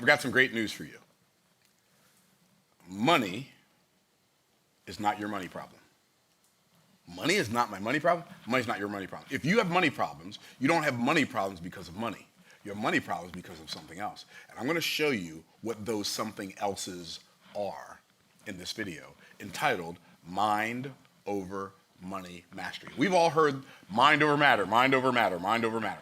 I've got some great news for you. Money is not your money problem. Money is not my money problem. Money's not your money problem. If you have money problems, you don't have money problems because of money. You have money problems because of something else. And I'm going to show you what those something else's are in this video, entitled Mind Over Money Mastery. We've all heard mind over matter, mind over matter, mind over matter.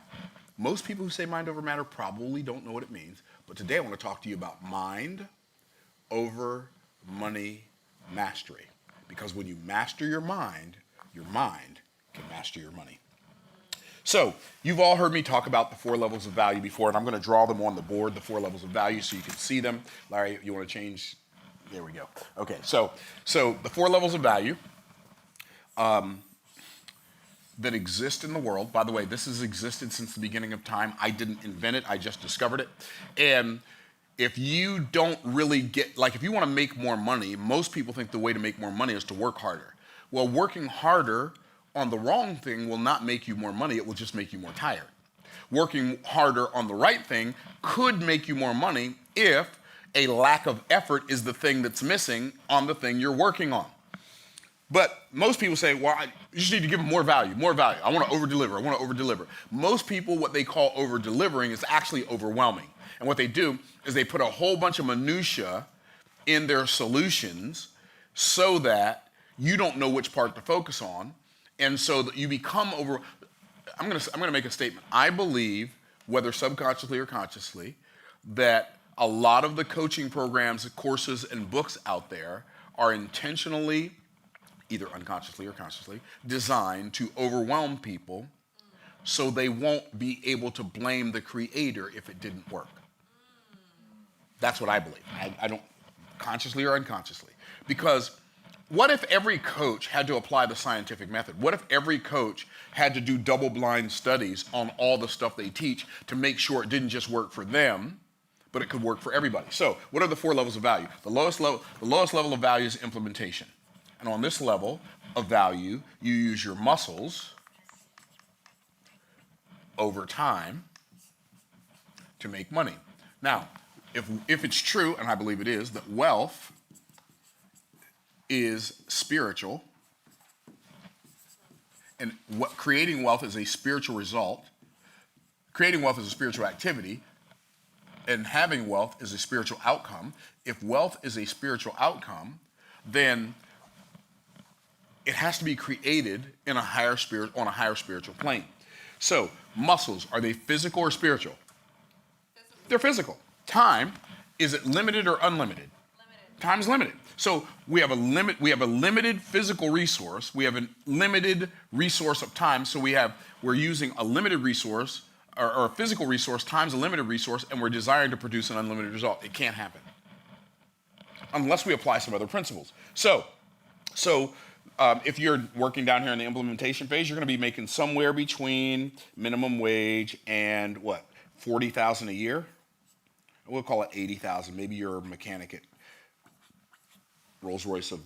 Most people who say mind over matter probably don't know what it means, but today I want to talk to you about mind over money mastery. Because when you master your mind can master your money. So, you've all heard me talk about the 4 levels of value before, and I'm going to draw them on the board, the 4 levels of value, so you can see them. Larry, you want to change? There we go. Okay, so the 4 levels of value that exist in the world. By the way, this has existed since the beginning of time. I didn't invent it, I just discovered it. And if you don't really get, like if you want to make more money, most people think the way to make more money is to work harder. Well, working harder on the wrong thing will not make you more money, it will just make you more tired. Working harder on the right thing could make you more money if a lack of effort is the thing that's missing on the thing you're working on. But most people say, well, you just need to give them more value, more value. I want to over-deliver, I want to over-deliver. Most people, what they call over-delivering is actually overwhelming. And what they do is they put a whole bunch of minutia in their solutions so that you don't know which part to focus on, and so that you become over. I'm gonna make a statement. I believe, whether subconsciously or consciously, that a lot of the coaching programs, courses, and books out there are intentionally, either unconsciously or consciously, designed to overwhelm people so they won't be able to blame the creator if it didn't work. That's what I believe. I don't, consciously or unconsciously. Because what if every coach had to apply the scientific method? What if every coach had to do double-blind studies on all the stuff they teach to make sure it didn't just work for them, but it could work for everybody? So, what are the 4 levels of value? The lowest level of value is implementation. And on this level of value, you use your muscles over time to make money. Now, if it's true, and I believe it is, that wealth is spiritual, and creating wealth is a spiritual result, creating wealth is a spiritual activity, and having wealth is a spiritual outcome. If wealth is a spiritual outcome, then it has to be created in a higher spirit, on a higher spiritual plane. So, muscles, are they physical or spiritual? Physical. They're physical. Time, is it limited or unlimited? Limited. Time is limited. So we have a limited physical resource, we have a limited resource of time, so we're using a limited resource, or a physical resource times a limited resource, and we're desiring to produce an unlimited result. It can't happen unless we apply some other principles. So if you're working down here in the implementation phase, you're going to be making somewhere between minimum wage and what, 40,000 a year? We'll call it 80,000. Maybe you're a mechanic at Rolls-Royce of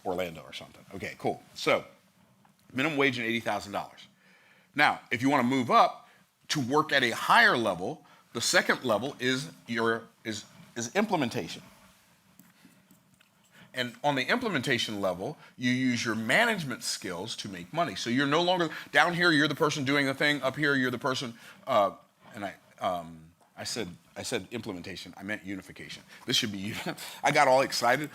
Orlando or something. Okay, cool. So minimum wage and $80,000. Now, if you want to move up to work at a higher level, the second level is implementation. And on the implementation level, you use your management skills to make money. So you're no longer, down here, you're the person doing the thing. Up here, you're the person, and I said implementation, I meant unification. This should be, I got all excited.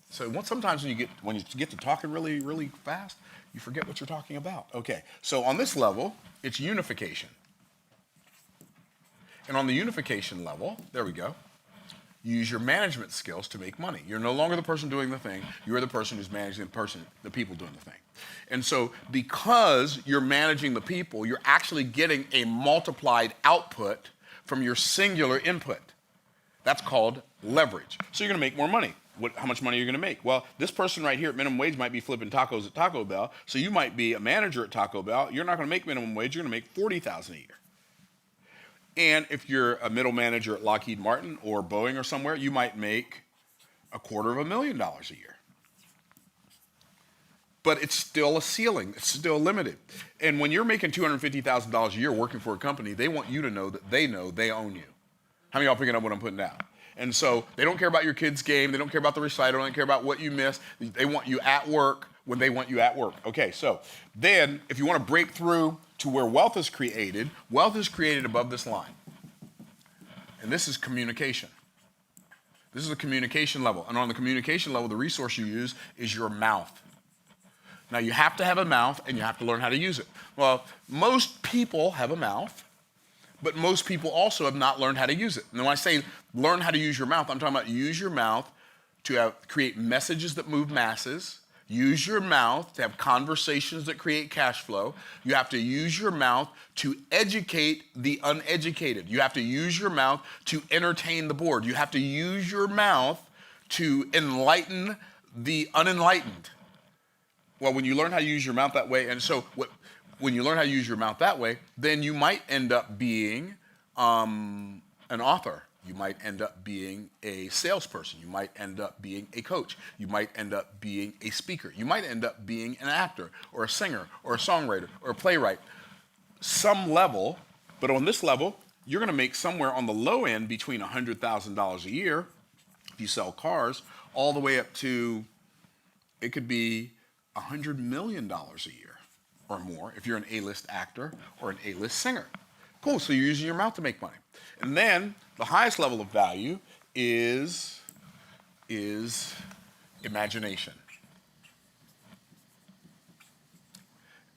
Sometimes when you get to talking really, really fast, you forget what you're talking about. Okay, so on this level, it's unification. And on the unification level, there we go, you use your management skills to make money. You're no longer the person doing the thing, you're the person who's managing the people doing the thing. And so because you're managing the people, you're actually getting a multiplied output from your singular input. That's called leverage. So you're gonna make more money. How much money are you gonna make? Well, this person right here at minimum wage might be flipping tacos at Taco Bell, so you might be a manager at Taco Bell. You're not gonna make minimum wage, you're gonna make $40,000 a year. And if you're a middle manager at Lockheed Martin or Boeing or somewhere, you might make $250,000 a year. But it's still a ceiling, it's still limited. And when you're making $250,000 a year working for a company, they want you to know that they own you. How many of y'all picking up what I'm putting down? And so they don't care about your kid's game. They don't care about the recital. They don't care about what you missed. They want you at work when they want you at work. Okay, so then if you want to break through to where wealth is created above this line. And this is communication. This is a communication level. And on the communication level, the resource you use is your mouth. Now, you have to have a mouth, and you have to learn how to use it. Well, most people have a mouth, but most people also have not learned how to use it. And when I say learn how to use your mouth, I'm talking about use your mouth to create messages that move masses. Use your mouth to have conversations that create cash flow. You have to use your mouth to educate the uneducated. You have to use your mouth to entertain the bored. You have to use your mouth to enlighten the unenlightened. Well, when you learn how to use your mouth that way, and so when you learn how to use your mouth that way, then you might end up being an author. You might end up being a salesperson. You might end up being a coach. You might end up being a speaker. You might end up being an actor or a singer or a songwriter or a playwright. Some level, but on this level, you're going to make somewhere on the low end between $100,000 a year if you sell cars, all the way up to, it could be $100 million a year or more if you're an A-list actor or an A-list singer. Cool, so you're using your mouth to make money. And then the highest level of value is imagination.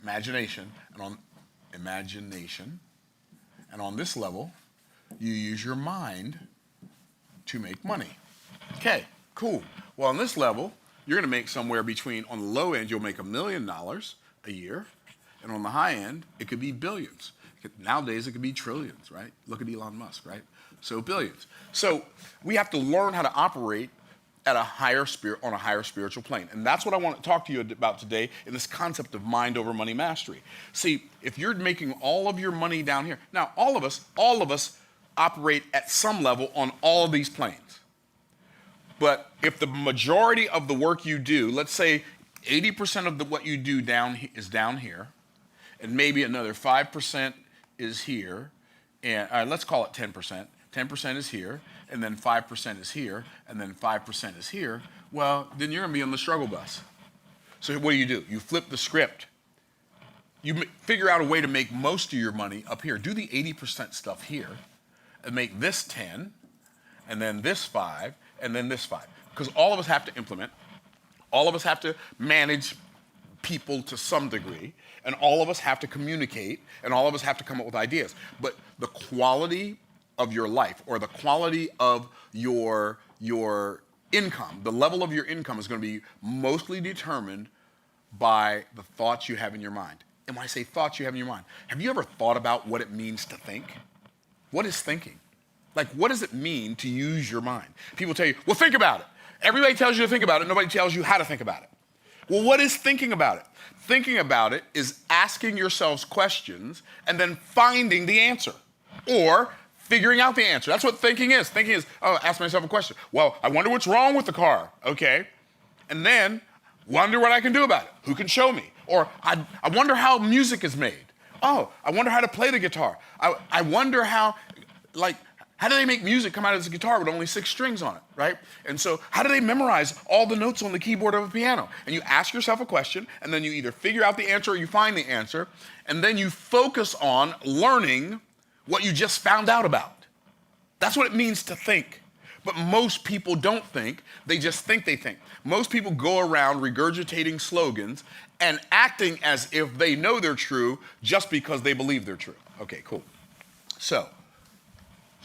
Imagination, and on this level, you use your mind to make money. Okay, cool. Well, on this level, you're gonna make somewhere between, on the low end, you'll make $1 million a year, and on the high end, it could be billions. Nowadays, it could be trillions, right? Look at Elon Musk, right? So billions. So we have to learn how to operate at a higher on a higher spiritual plane. And that's what I want to talk to you about today in this concept of mind over money mastery. See, if you're making all of your money down here, now all of us operate at some level on all of these planes. But if the majority of the work you do, let's say 80% of what you do is down here, and maybe another 5% is here, and let's call it 10%. 10% is here, and then 5% is here, and then 5% is here. Well, then you're gonna be on the struggle bus. So what do? You flip the script. You figure out a way to make most of your money up here. Do the 80% stuff here, and make this 10, and then this 5, and then this 5. Because all of us have to implement, all of us have to manage people to some degree, and all of us have to communicate, and all of us have to come up with ideas. But the quality of your life, or the quality of your income, the level of your income is going to be mostly determined by the thoughts you have in your mind. And when I say thoughts you have in your mind, have you ever thought about what it means to think? What is thinking? Like, what does it mean to use your mind? People tell you, well, think about it. Everybody tells you to think about it. Nobody tells you how to think about it. Well, what is thinking about it? Thinking about it is asking yourselves questions and then finding the answer, or figuring out the answer. That's what thinking is. Thinking is, oh, ask myself a question. Well, I wonder what's wrong with the car. Okay. And then wonder what I can do about it. Who can show me? Or I wonder how music is made. Oh, I wonder how to play the guitar. I wonder how do they make music come out as a guitar with only 6 strings on it, right? And so how do they memorize all the notes on the keyboard of a piano? And you ask yourself a question, and then you either figure out the answer or you find the answer, and then you focus on learning what you just found out about. That's what it means to think. But most people don't think, they just think they think. Most people go around regurgitating slogans and acting as if they know they're true just because they believe they're true. Okay, cool. So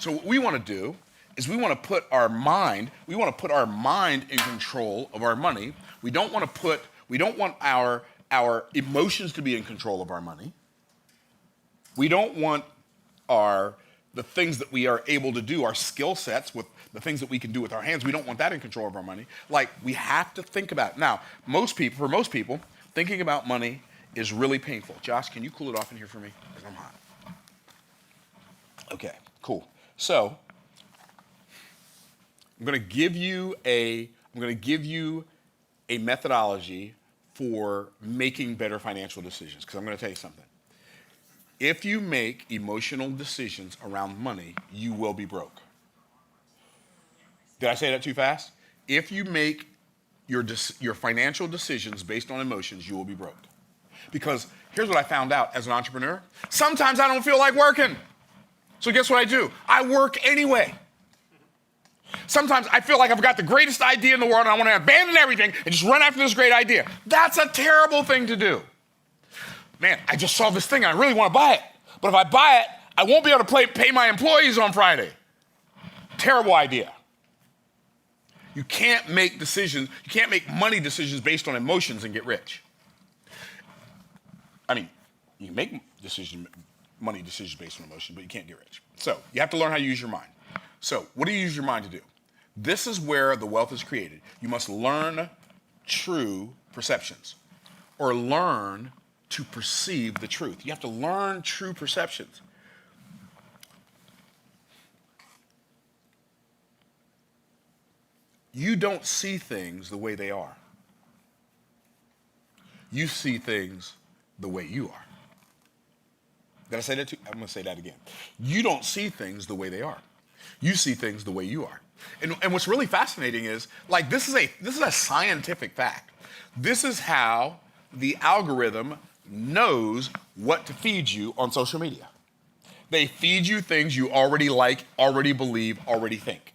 what we want to do is we want to put our mind in control of our money. We don't want our emotions to be in control of our money. We don't want the things that we are able to do, our skill sets with the things that we can do with our hands, we don't want that in control of our money. Like, we have to think about it. Now, for most people, thinking about money is really painful. Josh, can you cool it off in here for me? Because I'm hot. Okay, cool. So, I'm going to give you a methodology for making better financial decisions, because I'm going to tell you something. If you make emotional decisions around money, you will be broke. Did I say that too fast? If you make your financial decisions based on emotions, you will be broke. Because here's what I found out as an entrepreneur. Sometimes I don't feel like working. So guess what I do? I work anyway. Sometimes I feel like I've got the greatest idea in the world and I want to abandon everything and just run after this great idea. That's a terrible thing to do. Man, I just saw this thing and I really want to buy it. But if I buy it, I won't be able to pay my employees on Friday. Terrible idea. You can't make decisions, you can't make money decisions based on emotions and get rich. I mean, you can make money decisions based on emotion, but you can't get rich. So you have to learn how to use your mind. So what do you use your mind to do? This is where the wealth is created. You must learn true perceptions or learn to perceive the truth. You have to learn true perceptions. You don't see things the way they are. You see things the way you are. Did I say that too? I'm going to say that again. You don't see things the way they are. You see things the way you are. And what's really fascinating is, like, this is a scientific fact. This is how the algorithm knows what to feed you on social media. They feed you things you already like, already believe, already think.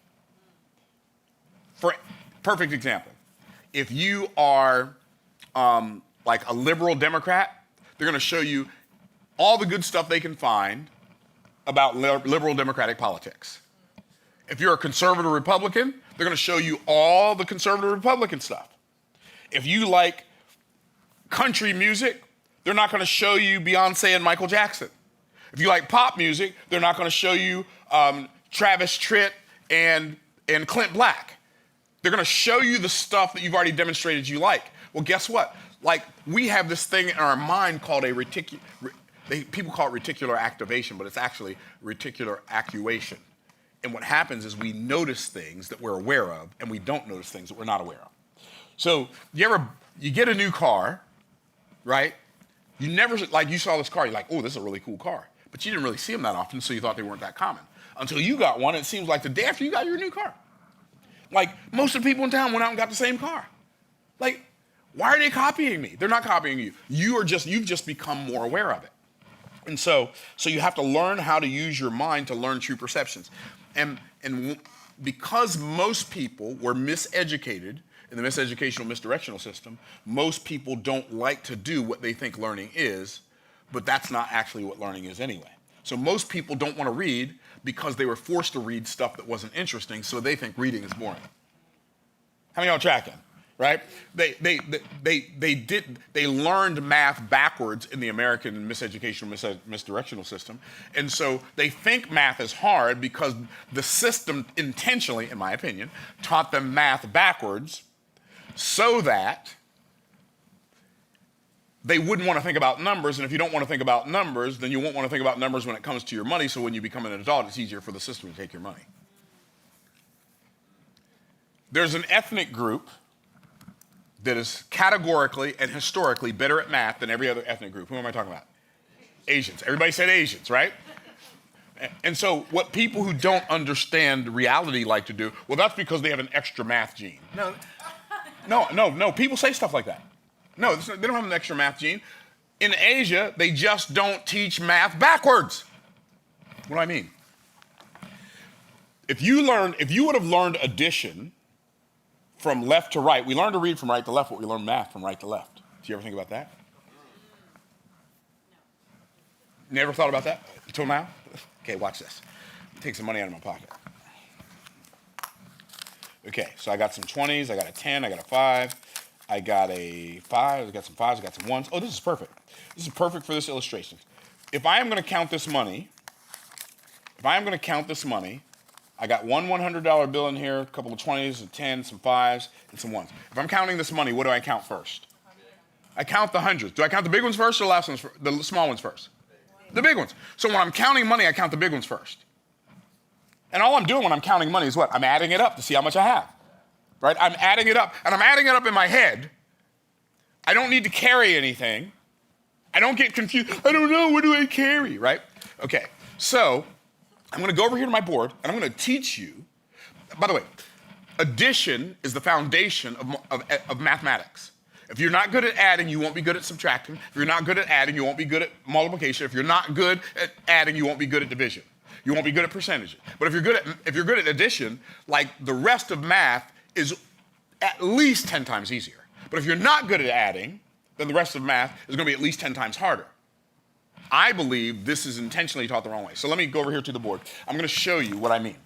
For perfect example, if you are like a liberal Democrat, they're going to show you all the good stuff they can find about liberal democratic politics. If you're a conservative Republican, they're going to show you all the conservative Republican stuff. If you like country music, they're not going to show you Beyonce and Michael Jackson. If you like pop music, they're not going to show you Travis Tritt and Clint Black. They're going to show you the stuff that you've already demonstrated you like. Well, guess what? Like, we have this thing in our mind called people call it reticular activation, but it's actually reticular actuation. And what happens is we notice things that we're aware of, and we don't notice things that we're not aware of. So you get a new car, right? You never, like, you saw this car, you're like, oh, this is a really cool car. But you didn't really see them that often, so you thought they weren't that common. Until you got one, it seems like the day after you got your new car. Like, most of the people in town went out and got the same car. Like, why are they copying me? They're not copying you. You've just become more aware of it. And so you have to learn how to use your mind to learn true perceptions. And because most people were miseducated in the miseducational, misdirectional system, most people don't like to do what they think learning is, but that's not actually what learning is anyway. So most people don't want to read because they were forced to read stuff that wasn't interesting, so they think reading is boring. How many of y'all tracking? Right? They learned math backwards in the American miseducational, misdirectional system. And so they think math is hard because the system intentionally, in my opinion, taught them math backwards so that they wouldn't want to think about numbers. And if you don't want to think about numbers, then you won't want to think about numbers when it comes to your money. So when you become an adult, it's easier for the system to take your money. There's an ethnic group that is categorically and historically better at math than every other ethnic group. Who am I talking about? Asians. Everybody said Asians, right? And so what people who don't understand reality like to do, well, that's because they have an extra math gene. No. People say stuff like that. No, they don't have an extra math gene. In Asia, they just don't teach math backwards. What do I mean? If you would have learned addition from left to right, we learn to read from right to left, but we learn math from right to left. Do you ever think about that? No. Never thought about that until now? Okay, watch this. Take some money out of my pocket. Okay, so I got some 20s, I got a 10, I got a 5, I got a 5, I got some 5s, I got some 1s. Oh, this is perfect. This is perfect for this illustration. If I am going to count this money, I got one $100 bill in here, a couple of 20s, a 10, some 5s, and some 1s. If I'm counting this money, what do I count first? I count the hundreds. Do I count the big ones first or the small ones first? The big ones. So when I'm counting money, I count the big ones first. And all I'm doing when I'm counting money is what? I'm adding it up to see how much I have. Right? I'm adding it up. And I'm adding it up in my head. I don't need to carry anything. I don't get confused. I don't know. What do I carry? Right? Okay. So I'm going to go over here to my board, and I'm going to teach you. By the way, Addition is the foundation of mathematics. If you're not good at adding, you won't be good at subtracting. If you're not good at adding, you won't be good at multiplication. If you're not good at adding, you won't be good at division. You won't be good at percentages. But if you're good at addition, like the rest of math is at least 10 times easier. But if you're not good at adding, then the rest of math is going to be at least 10 times harder. I believe this is intentionally taught the wrong way. So let me go over here to the board. I'm going to show you what I mean.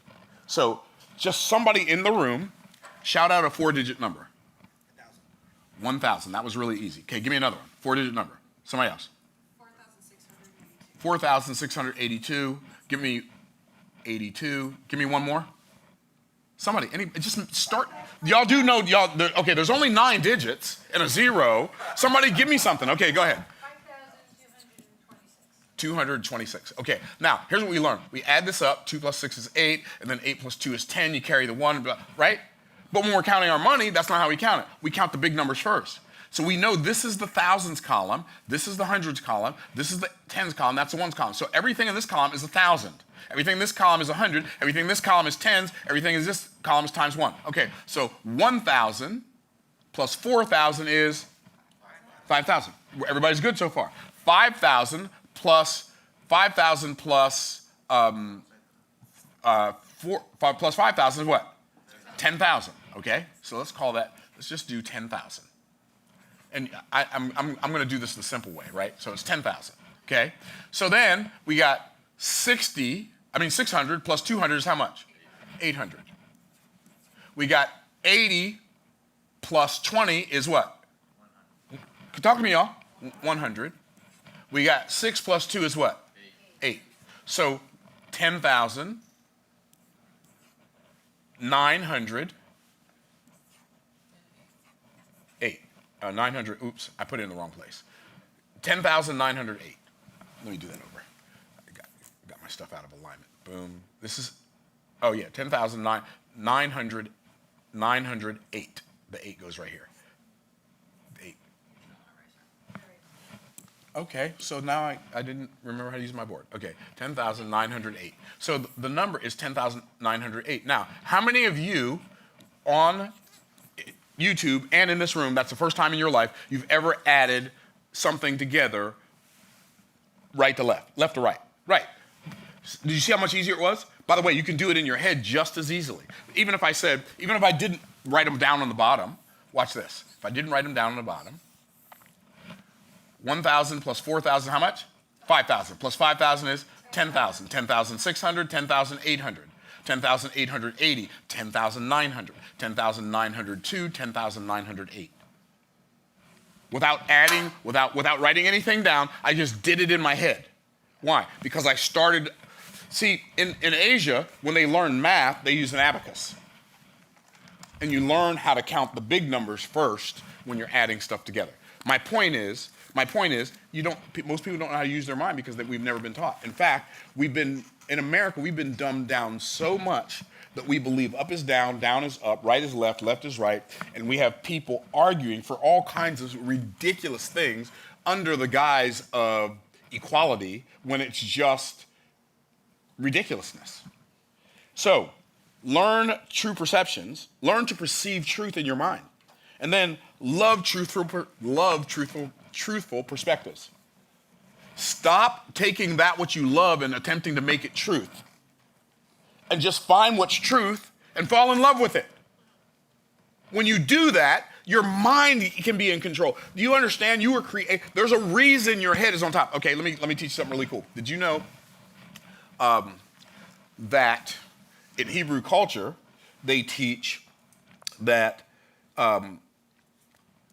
So just somebody in the room, shout out a 4-digit number. 1,000. That was really easy. Okay, give me another one. 4-digit number. Somebody else. 4,682. Give me 82. Give me one more. Somebody. Just start. Y'all do know. Okay, there's only 9 digits and a 0. Somebody give me something. Okay, go ahead. 226. Okay, now here's what we learned. We add this up. 2 plus 6 is 8, and then 8 plus 2 is 10. You carry the 1, right? But when we're counting our money, that's not how we count it. We count the big numbers first. So we know this is the thousands column, this is the hundreds column, this is the tens column, that's the ones column. So everything in this column is 1,000. Everything in this column is 100. Everything in this column is tens. Everything in this column is times 1. Okay, so 1,000 plus 4,000 is 5,000. Everybody's good so far. 5,000 plus 5,000 plus 5,000 is what? 10,000. Okay, so let's call that. Let's just do 10,000. And I'm going to do this the simple way, right? So it's 10,000. Okay, so then we got 600 plus 200 is how much? 800. We got 80 plus 20 is what? Talk to me, y'all. 100. We got 6 plus 2 is what? 8. So 10,900. 900, oops, I put it in the wrong place. 10,908. Let me do that over. I got my stuff out of alignment. Boom. This is, oh yeah, 10,908. The 8 goes right here. The 8. Okay, so now I didn't remember how to use my board. Okay, 10,908. So the number is 10,908. Now, how many of you on YouTube and in this room, that's the first time in your life you've ever added something together right to left to right? Right. Did you see how much easier it was? By the way, you can do it in your head just as easily. Even if I didn't write them down on the bottom, watch this. If I didn't write them down on the bottom, 1,000 plus 4,000, how much? 5,000. Plus 5,000 is 10,000. 10,600, 10,800. 10,880, 10,900, 10,902, 10,908. Without adding, without writing anything down, I just did it in my head. Why? Because I started, see, in Asia, when they learn math, they use an abacus. And you learn how to count the big numbers first when you're adding stuff together. My point is, most people don't know how to use their mind because we've never been taught. In fact, in America, we've been dumbed down so much that we believe up is down is up, right is left is right, and we have people arguing for all kinds of ridiculous things under the guise of equality when it's just ridiculousness. So, learn true perceptions, learn to perceive truth in your mind, and then love truthful perspectives. Stop taking that which you love and attempting to make it truth. And just find what's truth and fall in love with it. When you do that, your mind can be in control. Do you understand? You were created. There's a reason your head is on top. Okay, let me teach you something really cool. Did you know that in Hebrew culture, they teach that when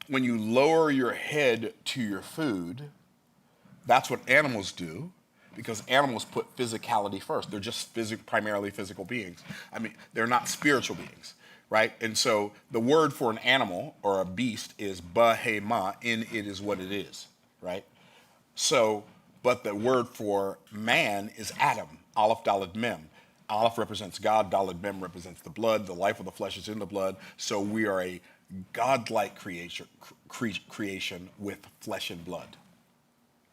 you lower your head to your food, that's what animals do, because animals put physicality first. They're just primarily physical beings. I mean, they're not spiritual beings, right? And so the word for an animal or a beast is bahema, in it is what it is, right? So, but the word for man is Adam, Aleph, Daled, Mem. Aleph represents God, Daled, Mem represents the blood. The life of the flesh is in the blood. So we are a godlike creation with flesh and blood.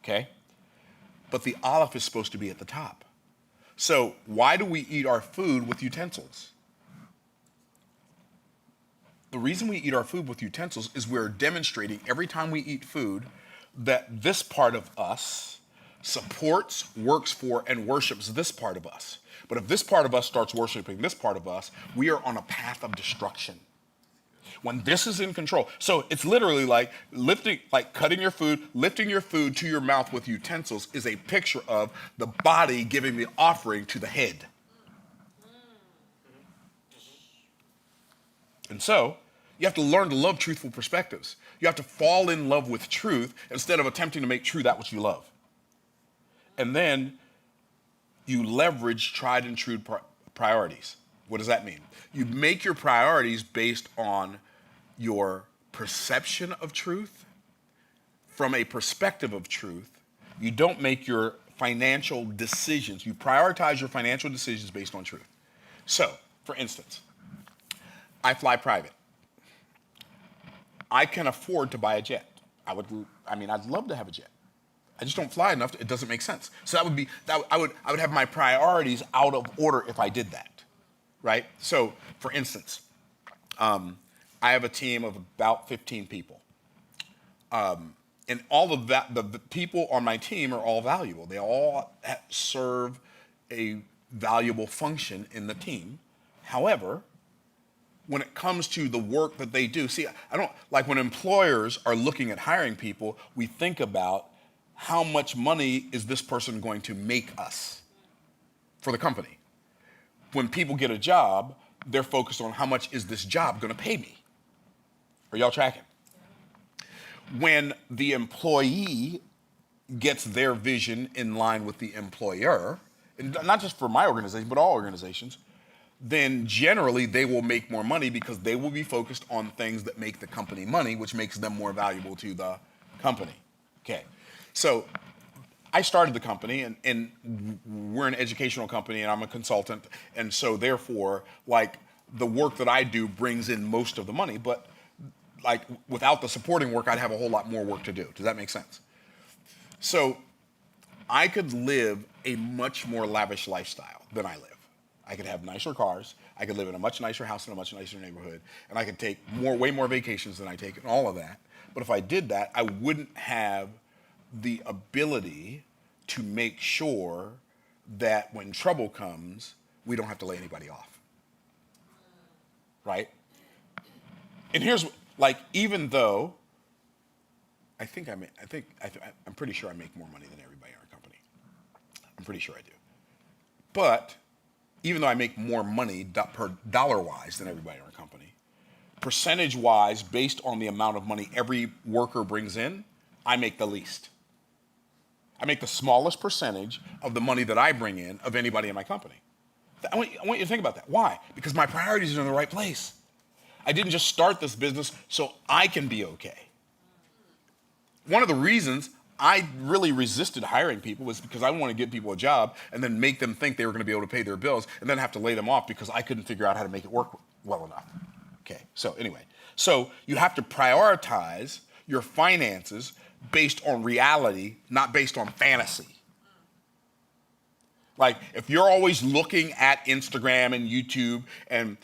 Okay? But the Aleph is supposed to be at the top. So why do we eat our food with utensils? The reason we eat our food with utensils is we're demonstrating every time we eat food that this part of us supports, works for, and worships this part of us. But if this part of us starts worshiping this part of us, we are on a path of destruction. When this is in control. So it's literally like cutting your food, lifting your food to your mouth with utensils is a picture of the body giving the offering to the head. And so you have to learn to love truthful perspectives. You have to fall in love with truth instead of attempting to make true that which you love. And then you leverage tried and true priorities. What does that mean? You make your priorities based on your perception of truth from a perspective of truth. You don't make your financial decisions. You prioritize your financial decisions based on truth. So, for instance, I fly private. I can afford to buy a jet. I'd love to have a jet. I just don't fly enough. It doesn't make sense. So I would have my priorities out of order if I did that, right? So, for instance, I have a team of about 15 people. And all of that, the people on my team are all valuable. They all serve a valuable function in the team. However, when it comes to the work that they do, see, I don't, like when employers are looking at hiring people, we think about how much money is this person going to make us for the company. When people get a job, they're focused on how much is this job going to pay me. Are y'all tracking? When the employee gets their vision in line with the employer, and not just for my organization, but all organizations, then generally they will make more money because they will be focused on things that make the company money, which makes them more valuable to the company. Okay, so I started the company, and we're an educational company, and I'm a consultant, and so therefore, like, the work that I do brings in most of the money, but like without the supporting work, I'd have a whole lot more work to do. Does that make sense? So I could live a much more lavish lifestyle than I live. I could have nicer cars. I could live in a much nicer house in a much nicer neighborhood. And I could take way more vacations than I take and all of that. But if I did that, I wouldn't have the ability to make sure that when trouble comes, we don't have to lay anybody off. Right? And here's, like, even though I'm pretty sure I make more money than everybody in our company. I'm pretty sure I do. But even though I make more money per dollar-wise than everybody in our company, percentage-wise, based on the amount of money every worker brings in, I make the least. I make the smallest percentage of the money that I bring in of anybody in my company. I want you to think about that. Why? Because my priorities are in the right place. I didn't just start this business so I can be okay. One of the reasons I really resisted hiring people was because I wanted to give people a job and then make them think they were going to be able to pay their bills and then have to lay them off because I couldn't figure out how to make it work well enough. Okay, so anyway. So you have to prioritize your finances based on reality, not based on fantasy. Like, if you're always looking at Instagram and YouTube and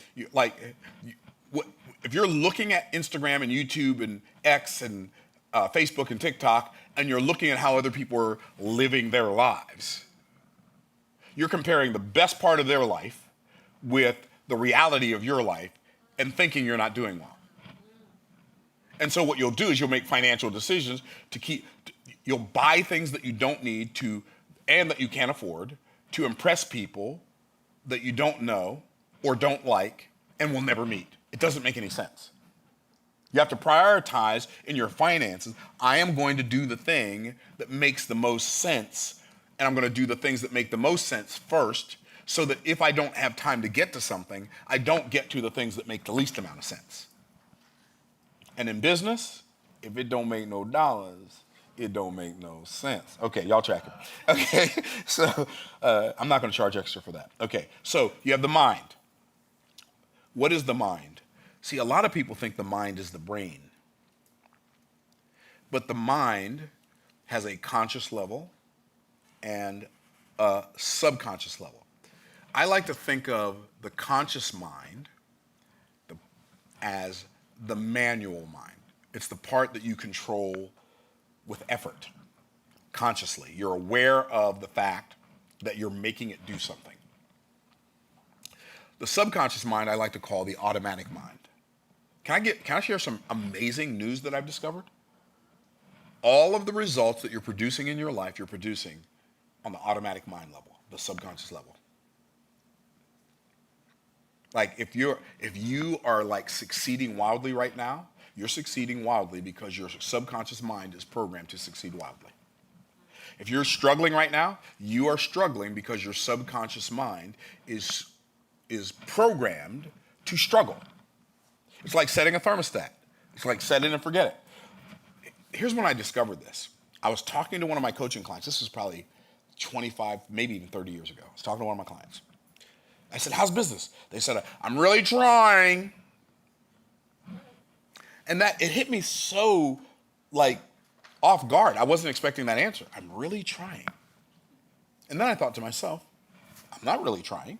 if you're looking at Instagram and YouTube and X and Facebook and TikTok, and you're looking at how other people are living their lives, you're comparing the best part of their life with the reality of your life and thinking you're not doing well. And so what you'll do is you'll make financial decisions you'll buy things that you don't need and that you can't afford to impress people that you don't know or don't like and will never meet. It doesn't make any sense. You have to prioritize in your finances. I am going to do the thing that makes the most sense, and I'm going to do the things that make the most sense first, so that if I don't have time to get to something, I don't get to the things that make the least amount of sense. And in business, if it don't make no dollars, it don't make no sense. Okay, y'all track it. Okay, so I'm not going to charge extra for that. Okay, so you have the mind. What is the mind? See, a lot of people think the mind is the brain. But the mind has a conscious level and a subconscious level. I like to think of the conscious mind as the manual mind. It's the part that you control with effort, consciously. You're aware of the fact that you're making it do something. The subconscious mind I like to call the automatic mind. Can I share some amazing news that I've discovered? All of the results that you're producing in your life, you're producing on the automatic mind level, the subconscious level. Like if you are like succeeding wildly right now, you're succeeding wildly because your subconscious mind is programmed to succeed wildly. If you're struggling right now, you are struggling because your subconscious mind is programmed to struggle. It's like setting a thermostat. It's like set it and forget it. Here's when I discovered this. I was talking to one of my coaching clients. This was probably 25, maybe even 30 years ago. I was talking to one of my clients. I said, how's business? They said, I'm really trying. And that, it hit me so like off guard. I wasn't expecting that answer. I'm really trying. And then I thought to myself, I'm not really trying.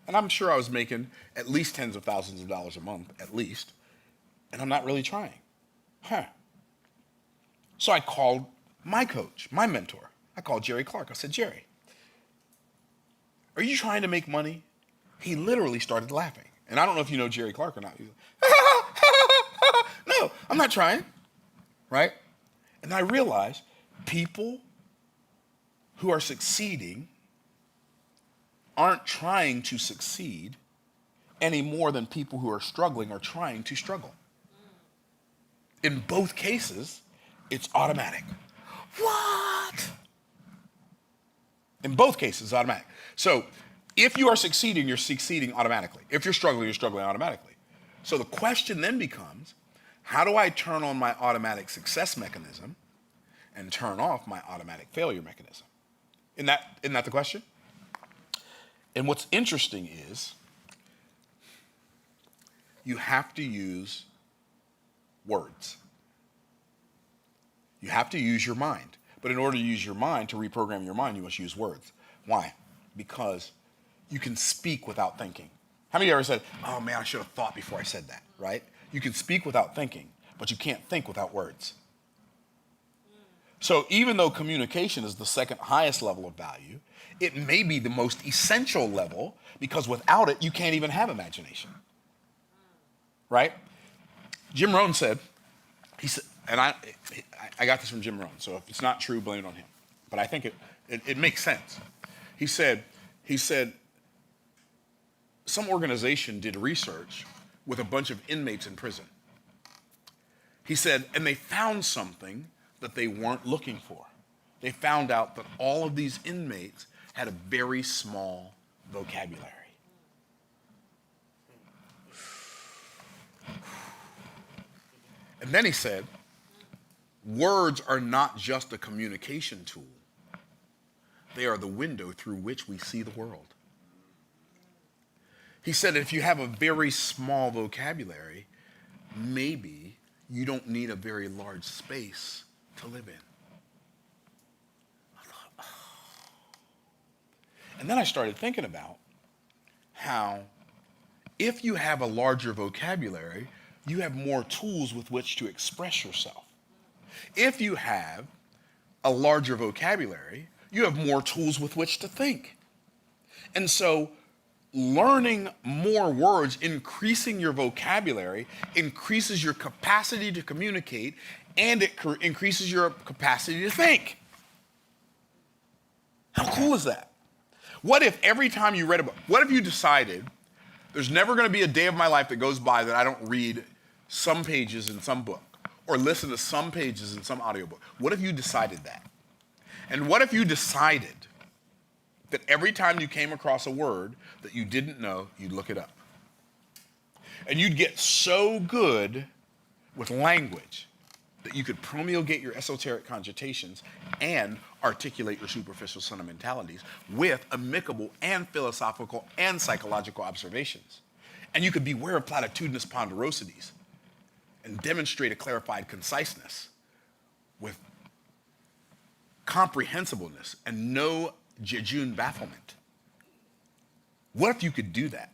And I'm sure I was making at least tens of thousands of dollars a month, at least. And I'm not really trying. So I called my coach, my mentor. I called Jerry Clark. I said, Jerry, are you trying to make money? He literally started laughing. And I don't know if you know Jerry Clark or not. He's like, no, I'm not trying, right? And I realized people who are succeeding aren't trying to succeed any more than people who are struggling are trying to struggle. In both cases, it's automatic. What? In both cases, it's automatic. So if you are succeeding, you're succeeding automatically. If you're struggling automatically. So the question then becomes, how do I turn on my automatic success mechanism and turn off my automatic failure mechanism? Isn't that the question? And what's interesting is you have to use words. You have to use your mind. But in order to use your mind, to reprogram your mind, you must use words. Why? Because you can speak without thinking. How many of you ever said, oh man, I should have thought before I said that, right? You can speak without thinking, but you can't think without words. So even though communication is the second highest level of value, it may be the most essential level because without it, you can't even have imagination, right? Jim Rohn said, he said, and I got this from Jim Rohn, so if it's not true, blame it on him. But I think it makes sense. He said, some organization did research with a bunch of inmates in prison. He said, and they found something that they weren't looking for. They found out that all of these inmates had a very small vocabulary. And then he said, words are not just a communication tool. They are the window through which we see the world. He said, if you have a very small vocabulary, maybe you don't need a very large space to live in. I thought, oh. And then I started thinking about how if you have a larger vocabulary, you have more tools with which to express yourself. If you have a larger vocabulary, you have more tools with which to think. And so learning more words, increasing your vocabulary, increases your capacity to communicate, and it increases your capacity to think. How cool is that? What if every time you read a book, what if you decided there's never going to be a day of my life that goes by that I don't read some pages in some book or listen to some pages in some audiobook? What if you decided that? And what if you decided that every time you came across a word that you didn't know, you'd look it up? And you'd get so good with language that you could promulgate your esoteric cogitations and articulate your superficial sentimentalities with amicable and philosophical and psychological observations. And you could beware of platitudinous ponderosities and demonstrate a clarified conciseness with comprehensibleness and no jejune bafflement. What if you could do that?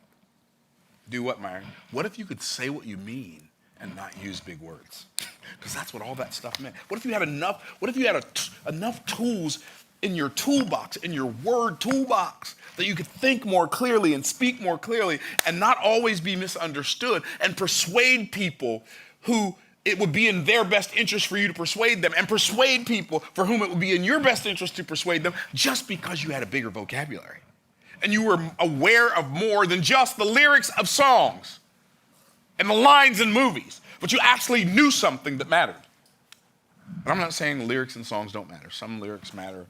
Do what, Myron? What if you could say what you mean and not use big words? Because that's what all that stuff meant. What if you had enough tools in your toolbox, in your word toolbox, that you could think more clearly and speak more clearly and not always be misunderstood and persuade people who it would be in their best interest for you to persuade them, and persuade people for whom it would be in your best interest to persuade them, just because you had a bigger vocabulary and you were aware of more than just the lyrics of songs and the lines in movies, but you actually knew something that mattered. And I'm not saying lyrics and songs don't matter. Some lyrics matter,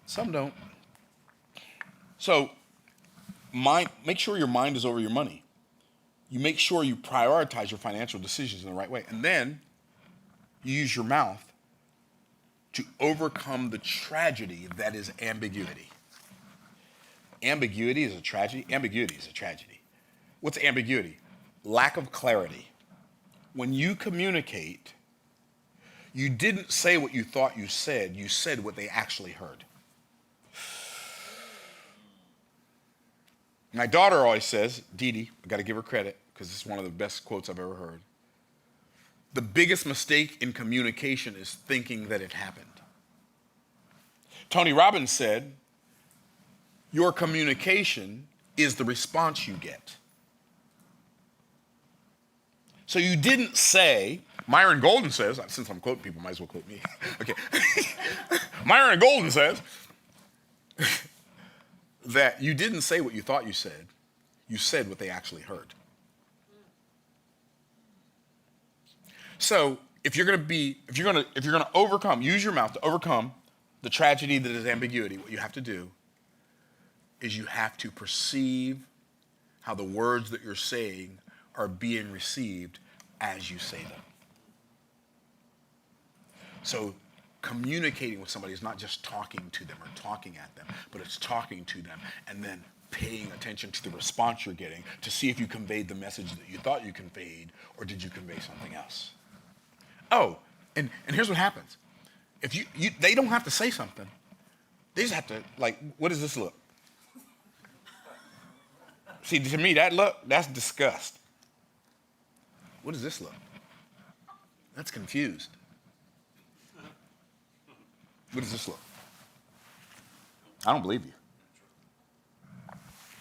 some don't. So make sure your mind is over your money. You make sure you prioritize your financial decisions in the right way. And then you use your mouth to overcome the tragedy that is ambiguity. Ambiguity is a tragedy. Ambiguity is a tragedy. What's ambiguity? Lack of clarity. When you communicate, you didn't say what you thought you said what they actually heard. My daughter always says, Dee Dee, I got to give her credit because it's one of the best quotes I've ever heard. The biggest mistake in communication is thinking that it happened. Tony Robbins said, your communication is the response you get. So you didn't say, Myron Golden says, since I'm quoting people, might as well quote me. Okay. Myron Golden says that you didn't say what you thought you said what they actually heard. So if you're gonna overcome, use your mouth to overcome the tragedy that is ambiguity, what you have to do is you have to perceive how the words that you're saying are being received as you say them. So communicating with somebody is not just talking to them or talking at them, but it's talking to them and then paying attention to the response you're getting to see if you conveyed the message that you thought you conveyed, or did you convey something else. Oh, and here's what happens. If they don't have to say something. They just have to, like, what does this look? See, to me, that's disgust. What does this look? That's confused. What does this look? I don't believe you.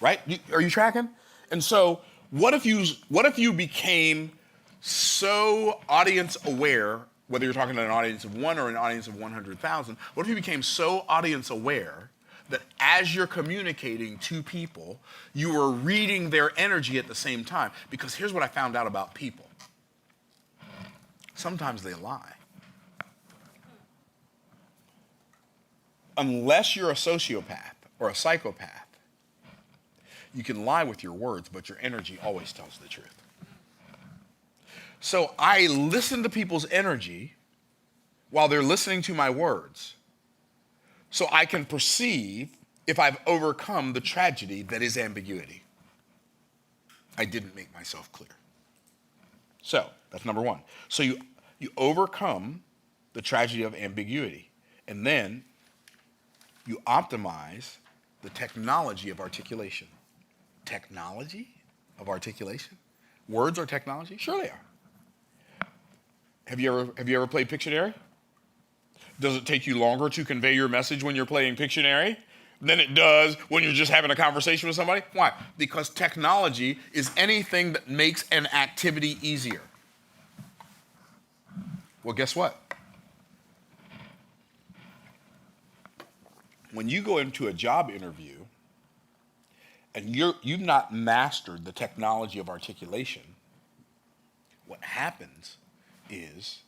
Right? Are you tracking? And so what if you became so audience aware, whether you're talking to an audience of 1 or an audience of 100,000, what if you became so audience aware that as you're communicating to people, you are reading their energy at the same time? Because here's what I found out about people. Sometimes they lie. Unless you're a sociopath or a psychopath, you can lie with your words, but your energy always tells the truth. So I listen to people's energy while they're listening to my words, so I can perceive if I've overcome the tragedy that is ambiguity. I didn't make myself clear. So that's number one. So you overcome the tragedy of ambiguity, and then you optimize the technology of articulation. Technology of articulation? Words are technology? Sure they are. Have you ever played Pictionary? Does it take you longer to convey your message when you're playing Pictionary than it does when you're just having a conversation with somebody? Why? Because technology is anything that makes an activity easier. Well, guess what? When you go into a job interview and you've not mastered the technology of articulation, what happens is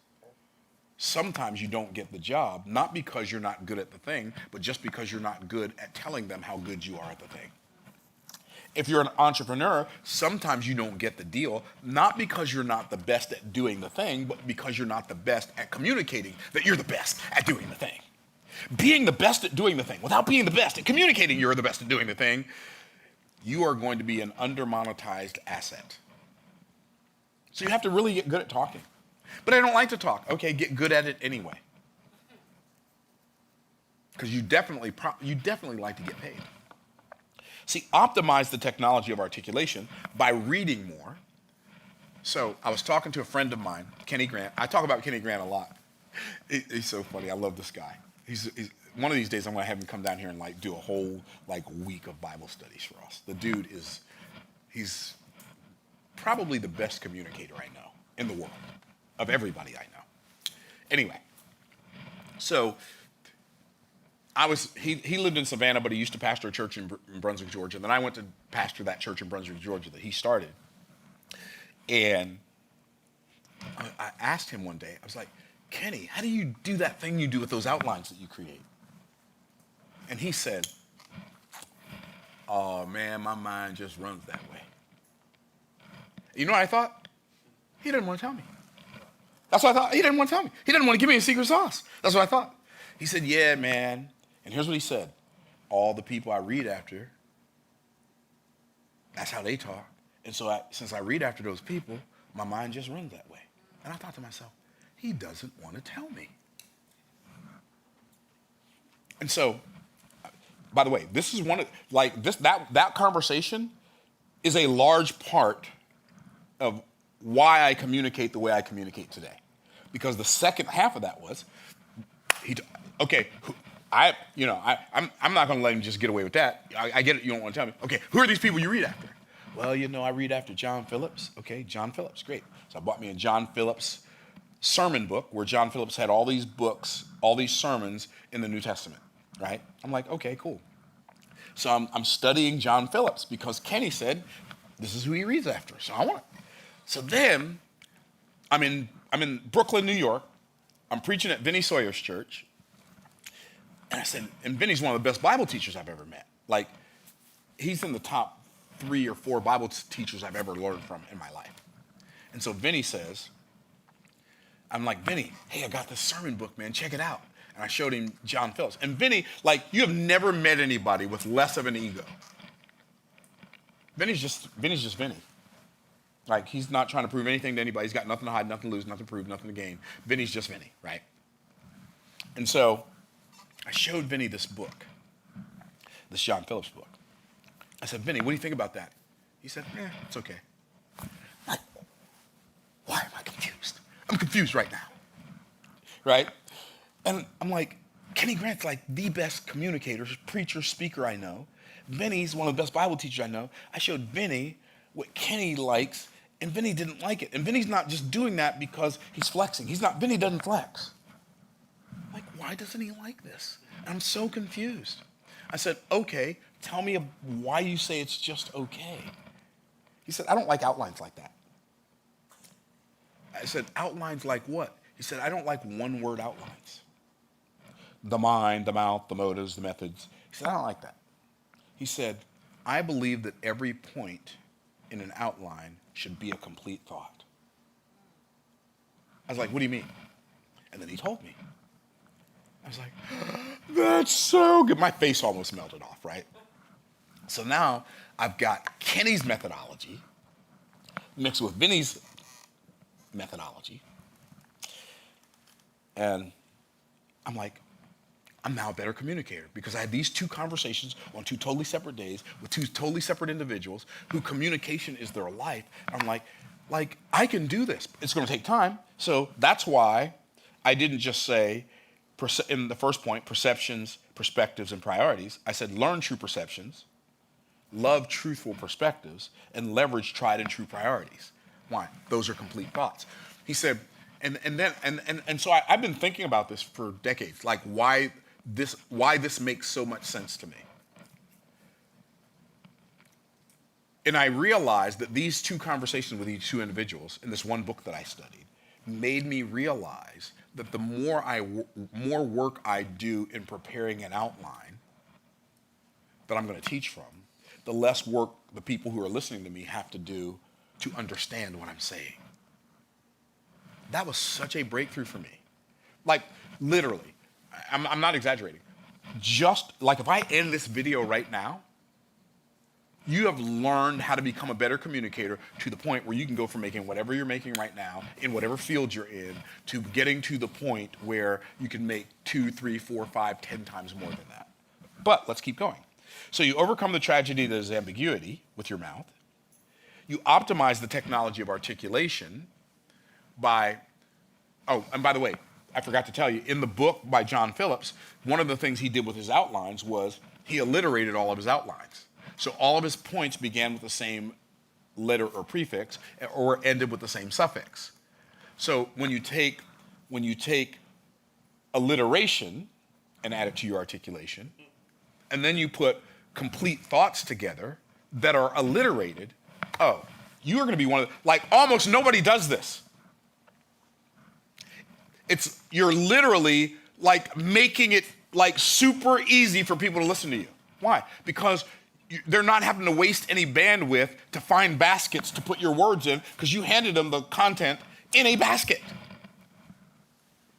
sometimes you don't get the job, not because you're not good at the thing, but just because you're not good at telling them how good you are at the thing. If you're an entrepreneur, sometimes you don't get the deal, not because you're not the best at doing the thing, but because you're not the best at communicating that you're the best at doing the thing. Being the best at doing the thing without being the best at communicating you're the best at doing the thing, you are going to be an under-monetized asset. So you have to really get good at talking. But I don't like to talk. Okay, get good at it anyway. Because you definitely like to get paid. See, optimize the technology of articulation by reading more. So I was talking to a friend of mine, Kenny Grant. I talk about Kenny Grant a lot. He's so funny. I love this guy. He's one of these days I'm gonna have him come down here and like do a whole like week of Bible studies for us. The dude he's probably the best communicator I know in the world, of everybody I know. Anyway, so he lived in Savannah, but he used to pastor a church in Brunswick, Georgia. And then I went to pastor that church in Brunswick, Georgia that he started. And I asked him one day, I was like, Kenny, how do you do that thing you do with those outlines that you create? And he said, oh man, my mind just runs that way. You know what I thought? He didn't want to tell me. That's what I thought. He didn't want to tell me. He didn't want to give me a secret sauce. That's what I thought. He said, yeah, man. And here's what he said. All the people I read after, that's how they talk. And so since I read after those people, my mind just runs that way. And I thought to myself, he doesn't want to tell me. And so, by the way, this is one of, like, that conversation is a large part of why I communicate the way I communicate today. Because the second half of that was, I'm not going to let him just get away with that. I get it, you don't want to tell me. Okay, who are these people you read after? Well, I read after John Phillips. Okay, John Phillips, great. So I bought me a John Phillips sermon book where John Phillips had all these books, all these sermons in the New Testament, right? I'm like, okay, cool. So I'm studying John Phillips because Kenny said, this is who he reads after, so I want it. So then, I'm in Brooklyn, New York. I'm preaching at Vinny Sawyer's church. And I said, and Vinny's one of the best Bible teachers I've ever met. Like, he's in the top 3 or 4 Bible teachers I've ever learned from in my life. And so Vinny says, I'm like, Vinny, hey, I got this sermon book, man, check it out. And I showed him John Phillips. And Vinny, like, you have never met anybody with less of an ego. Vinny's just Vinny. Like, he's not trying to prove anything to anybody. He's got nothing to hide, nothing to lose, nothing to prove, nothing to gain. Vinny's just Vinny, right? And so I showed Vinny this book, this John Phillips book. I said, Vinny, what do you think about that? He said, it's okay. I'm like, why am I confused? I'm confused right now, right? And I'm like, Kenny Grant's like the best communicator, preacher, speaker I know. Vinny's one of the best Bible teachers I know. I showed Vinny what Kenny likes, and Vinny didn't like it. And Vinny's not just doing that because he's flexing. Vinny doesn't flex. I'm like, why doesn't he like this? I'm so confused. I said, okay, tell me why you say it's just okay. He said, I don't like outlines like that. I said, outlines like what? He said, I don't like one-word outlines. The mind, the mouth, the motives, the methods. He said, I don't like that. He said, I believe that every point in an outline should be a complete thought. I was like, what do you mean? And then he told me. I was like, that's so good. My face almost melted off, right? So now I've got Kenny's methodology mixed with Vinny's methodology. And I'm like, I'm now a better communicator because I had these 2 conversations on 2 totally separate days with 2 totally separate individuals who communication is their life. And I'm like, I can do this. It's going to take time. So that's why I didn't just say, in the first point, perceptions, perspectives, and priorities. I said, learn true perceptions, love truthful perspectives, and leverage tried and true priorities. Why? Those are complete thoughts. He said, and so I've been thinking about this for decades, like why this makes so much sense to me. And I realized that these 2 conversations with these 2 individuals in this one book that I studied made me realize that the more work I do in preparing an outline that I'm going to teach from, the less work the people who are listening to me have to do to understand what I'm saying. That was such a breakthrough for me. Like, literally, I'm not exaggerating. Just like if I end this video right now, you have learned how to become a better communicator to the point where you can go from making whatever you're making right now in whatever field you're in to getting to the point where you can make 2, 3, 4, 5, 10 times more than that. But let's keep going. So you overcome the tragedy that is ambiguity with your mouth. You optimize the technology of articulation by, oh, and by the way, I forgot to tell you, in the book by John Phillips, one of the things he did with his outlines was he alliterated all of his outlines. So all of his points began with the same letter or prefix or ended with the same suffix. So when you take alliteration and add it to your articulation, and then you put complete thoughts together that are alliterated, oh, you are going to be one of the, like almost nobody does this. You're literally like making it like super easy for people to listen to you. Why? Because they're not having to waste any bandwidth to find baskets to put your words in because you handed them the content in a basket.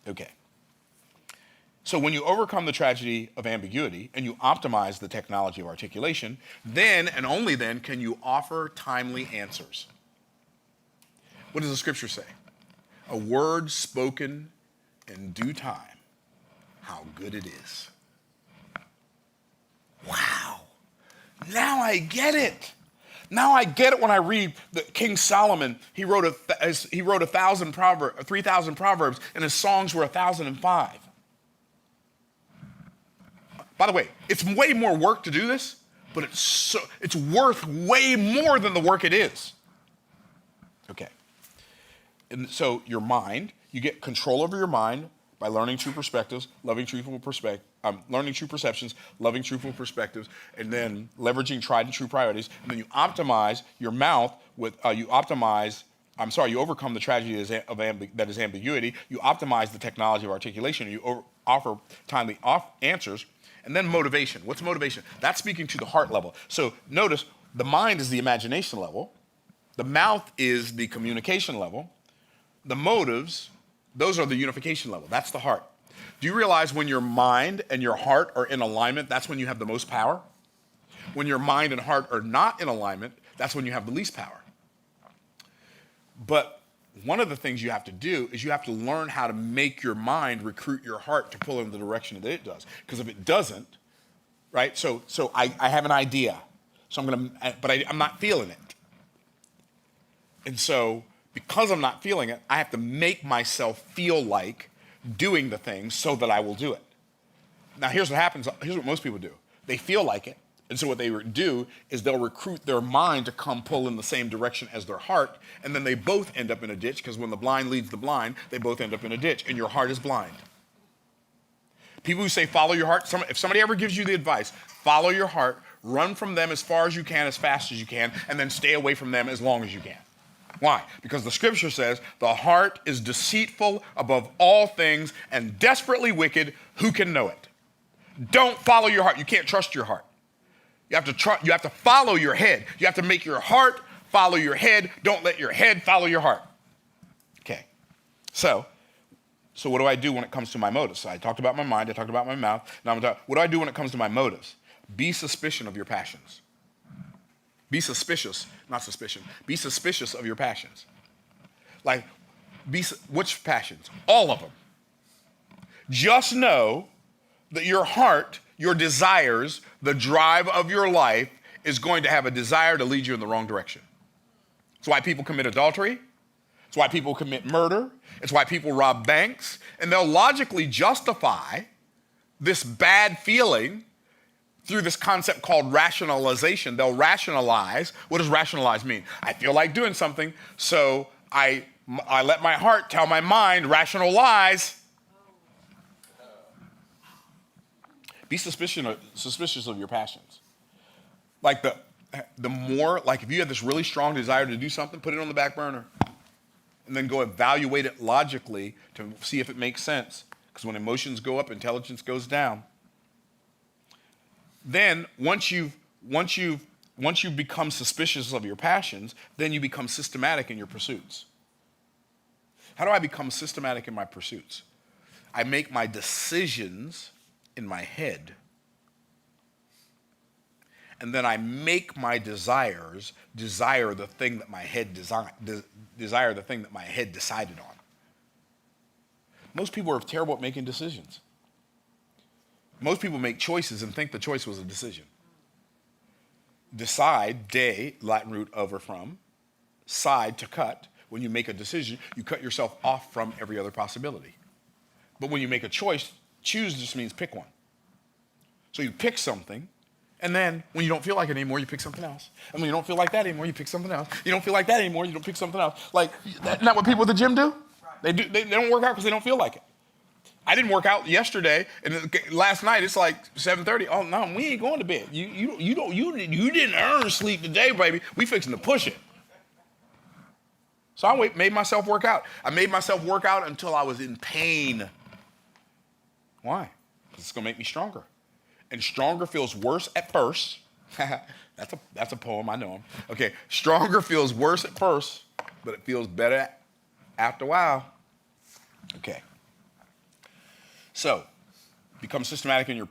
Okay. So when you overcome the tragedy of ambiguity and you optimize the technology of articulation, then and only then can you offer timely answers. What does the scripture say? A word spoken in due time, how good it is. Wow. Now I get it. Now I get it when I read that King Solomon, he wrote 3,000 proverbs, and his songs were 1,005. By the way, it's way more work to do this, but it's worth way more than the work it is. Okay. And so your mind, you get control over your mind by learning true perspectives, learning true perceptions, loving truthful perspectives, and then leveraging tried and true priorities. And then you optimize your mouth with, you overcome the tragedy that is ambiguity. You optimize the technology of articulation. You offer timely answers. And then motivation. What's motivation? That's speaking to the heart level. So notice the mind is the imagination level. The mouth is the communication level. The motives, those are the unification level. That's the heart. Do you realize when your mind and your heart are in alignment, that's when you have the most power? When your mind and heart are not in alignment, that's when you have the least power. But one of the things you have to do is you have to learn how to make your mind recruit your heart to pull in the direction that it does. Because if it doesn't, right? So I have an idea, but I'm not feeling it. And so because I'm not feeling it, I have to make myself feel like doing the thing so that I will do it. Now here's what happens. Here's what most people do. They feel like it. And so what they do is they'll recruit their mind to come pull in the same direction as their heart, and then they both end up in a ditch, because when the blind leads the blind, they both end up in a ditch, and your heart is blind. People who say follow your heart, if somebody ever gives you the advice, follow your heart, run from them as far as you can, as fast as you can, and then stay away from them as long as you can. Why? Because the scripture says the heart is deceitful above all things and desperately wicked. Who can know it? Don't follow your heart. You can't trust your heart. You have to follow your head. You have to make your heart follow your head. Don't let your head follow your heart. Okay. So what do I do when it comes to my motives? So I talked about my mind. I talked about my mouth. Now I'm talking, what do I do when it comes to my motives? Be suspicious of your passions. Be suspicious, not suspicion. Be suspicious of your passions. Like, which passions? All of them. Just know that your heart, your desires, the drive of your life is going to have a desire to lead you in the wrong direction. It's why people commit adultery. It's why people commit murder. It's why people rob banks. And they'll logically justify this bad feeling through this concept called rationalization. They'll rationalize. What does rationalize mean? I feel like doing something, so I let my heart tell my mind rational lies. Be suspicious of your passions. Like the more, like if you have this really strong desire to do something, put it on the back burner and then go evaluate it logically to see if it makes sense. Because when emotions go up, intelligence goes down. Then once you've become suspicious of your passions, then you become systematic in your pursuits. How do I become systematic in my pursuits? I make my decisions in my head, and then I make my desires desire the thing that my head desire the thing that my head decided on. Most people are terrible at making decisions. Most people make choices and think the choice was a decision. decide, de, Latin root over from, side to cut. When you make a decision, you cut yourself off from every other possibility. But when you make a choice, choose just means pick one. So you pick something, and then when you don't feel like it anymore, you pick something else. And when you don't feel like that anymore, you pick something else. You don't feel like that anymore, you don't pick something else. Like, isn't that what people at the gym do? They don't work out because they don't feel like it. I didn't work out yesterday, and last night it's like 7:30. Oh no, we ain't going to bed. You didn't earn sleep today, baby. We fixing to push it. So I made myself work out. I made myself work out until I was in pain. Why? Because it's gonna make me stronger. And stronger feels worse at first. That's a poem, I know them. Okay, stronger feels worse at first, but it feels better after a while. Okay. So, become systematic in your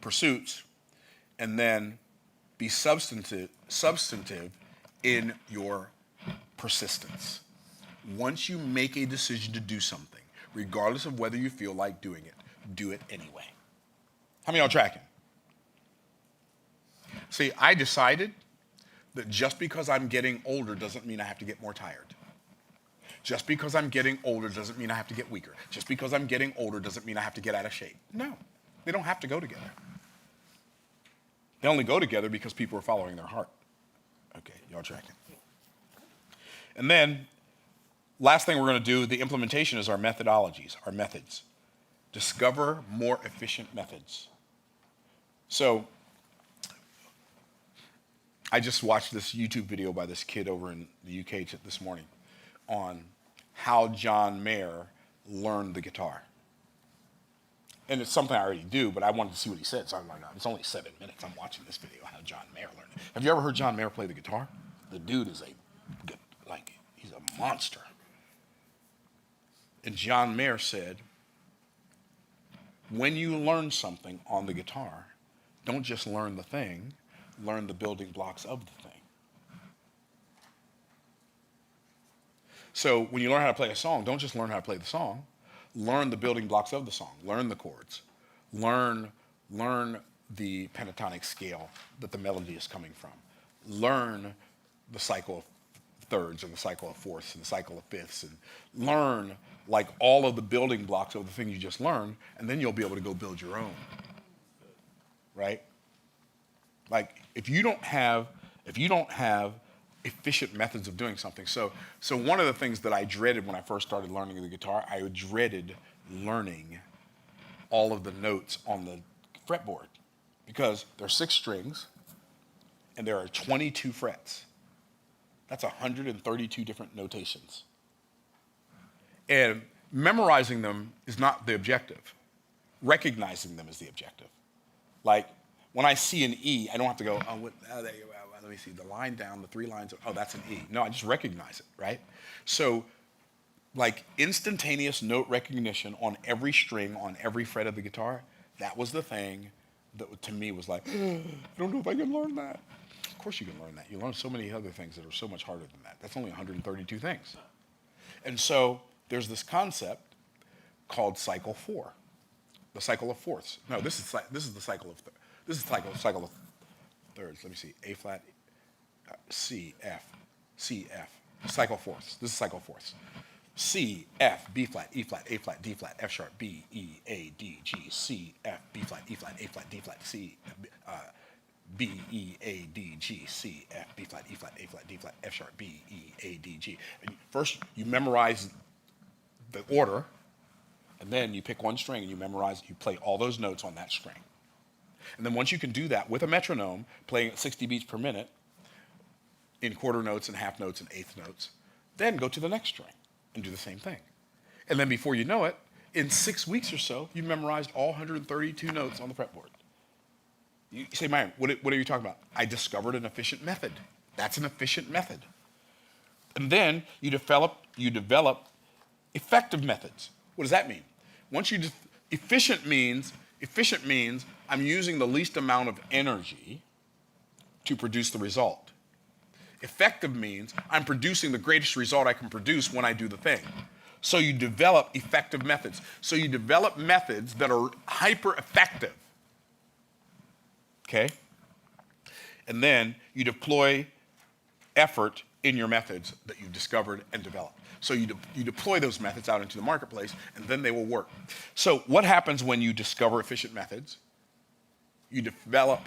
pursuits, and then be substantive in your persistence. Once you make a decision to do something, regardless of whether you feel like doing it, do it anyway. How many of y'all tracking? See, I decided that just because I'm getting older doesn't mean I have to get more tired. Just because I'm getting older doesn't mean I have to get weaker. Just because I'm getting older doesn't mean I have to get out of shape. No, they don't have to go together. They only go together because people are following their heart. Okay, y'all tracking. And then, last thing we're going to do, the implementation is our methodologies, our methods. Discover more efficient methods. So, I just watched this YouTube video by this kid over in the UK this morning on how John Mayer learned the guitar. And it's something I already do, but I wanted to see what he said, so I'm like, it's only 7 minutes. I'm watching this video, how John Mayer learned it. Have you ever heard John Mayer play the guitar? The dude is he's a monster. And John Mayer said, when you learn something on the guitar, don't just learn the thing, learn the building blocks of the thing. So when you learn how to play a song, don't just learn how to play the song, learn the building blocks of the song, learn the chords, learn the pentatonic scale that the melody is coming from, learn the cycle of thirds and the cycle of fourths and the cycle of fifths, and learn like all of the building blocks of the thing you just learned, and then you'll be able to go build your own, right? Like if you don't have efficient methods of doing something. So one of the things that I dreaded when I first started learning the guitar, I dreaded learning all of the notes on the fretboard because there are 6 strings and there are 22 frets. That's 132 different notations. And memorizing them is not the objective. Recognizing them is the objective. Like when I see an E, I don't have to go, there you go. Let me see, the line down, the 3 lines, oh, that's an E. No, I just recognize it, right? So, like instantaneous note recognition on every string, on every fret of the guitar, that was the thing that to me was like, I don't know if I can learn that. Of course you can learn that. You learn so many other things that are so much harder than that. That's only 132 things. And so, there's this concept called cycle 4, the cycle of fourths. No, this is the cycle of thirds. Let me see, A flat, C, F, cycle fourths. This is cycle fourths. C, F, B flat, E flat, A flat, D flat, F sharp, B, E, A, D, G, C, F, B flat, E flat, A flat, D flat, C, B, E, A, D, G, C, F, B flat, E flat, A flat, D flat, F sharp, B, E, A, D, G. And first, you memorize the order, and then you pick one string and you play all those notes on that string. And then once you can do that with a metronome, playing at 60 beats per minute, in quarter notes and half notes and eighth notes, then go to the next string and do the same thing. And then before you know it, in 6 weeks or so, you've memorized all 132 notes on the fretboard. You say, man, what are you talking about? I discovered an efficient method. That's an efficient method. And then you develop effective methods. What does that mean? Efficient means I'm using the least amount of energy to produce the result. Effective means I'm producing the greatest result I can produce when I do the thing. So you develop effective methods. So you develop methods that are hyper effective. Okay? And then you deploy effort in your methods that you've discovered and developed. So you deploy those methods out into the marketplace, and then they will work. So what happens when you discover efficient methods? You develop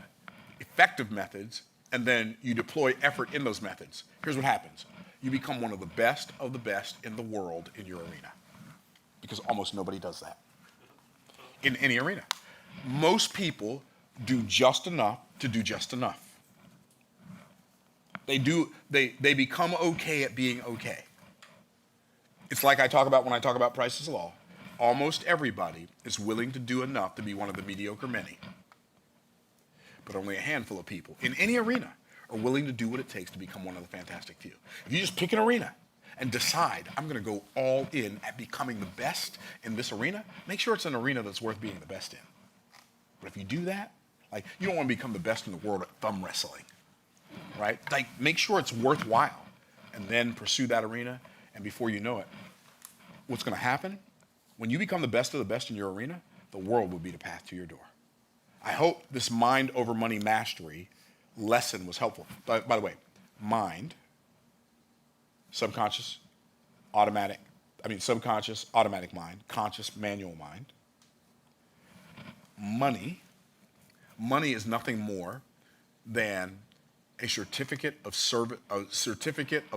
effective methods, and then you deploy effort in those methods. Here's what happens. You become one of the best in the world in your arena, because almost nobody does that in any arena. Most people do just enough to do just enough. They become okay at being okay. It's like I talk about when I talk about Price's Law. Almost everybody is willing to do enough to be one of the mediocre many. But only a handful of people in any arena are willing to do what it takes to become one of the fantastic few. If you just pick an arena and decide, I'm gonna go all in at becoming the best in this arena, make sure it's an arena that's worth being the best in. But if you do that, like, you don't wanna become the best in the world at thumb wrestling, right? Like, make sure it's worthwhile and then pursue that arena, and before you know it, what's gonna happen? When you become the best of the best in your arena, the world will be the path to your door. I hope this mind over money mastery lesson was helpful. By the way, mind, subconscious, subconscious, automatic mind, conscious, manual mind. Money is nothing more than a certificate of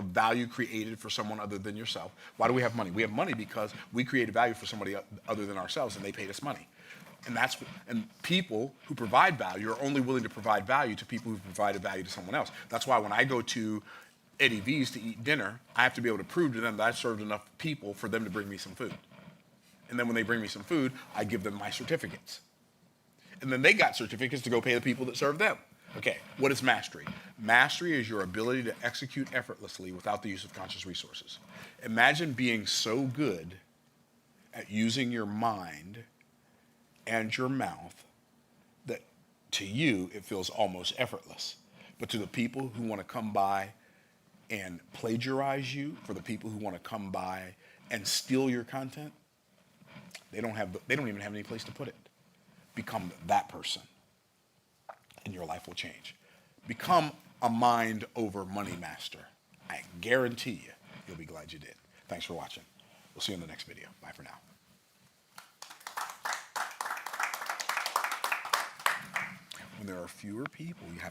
value created for someone other than yourself. Why do we have money? We have money because we created value for somebody other than ourselves, and they paid us money. And people who provide value are only willing to provide value to people who provided value to someone else. That's why when I go to Eddie V's to eat dinner, I have to be able to prove to them that I served enough people for them to bring me some food. And then when they bring me some food, I give them my certificates. And then they got certificates to go pay the people that served them. Okay, what is mastery? Mastery is your ability to execute effortlessly without the use of conscious resources. Imagine being so good at using your mind and your mouth that to you it feels almost effortless. But to the people who want to come by and plagiarize you, for the people who want to come by and steal your content, they don't even have any place to put it. Become that person, and your life will change. Become a mind over money master. I guarantee you'll be glad you did. Thanks for watching. We'll see you in the next video. Bye for now. When there are fewer people, you have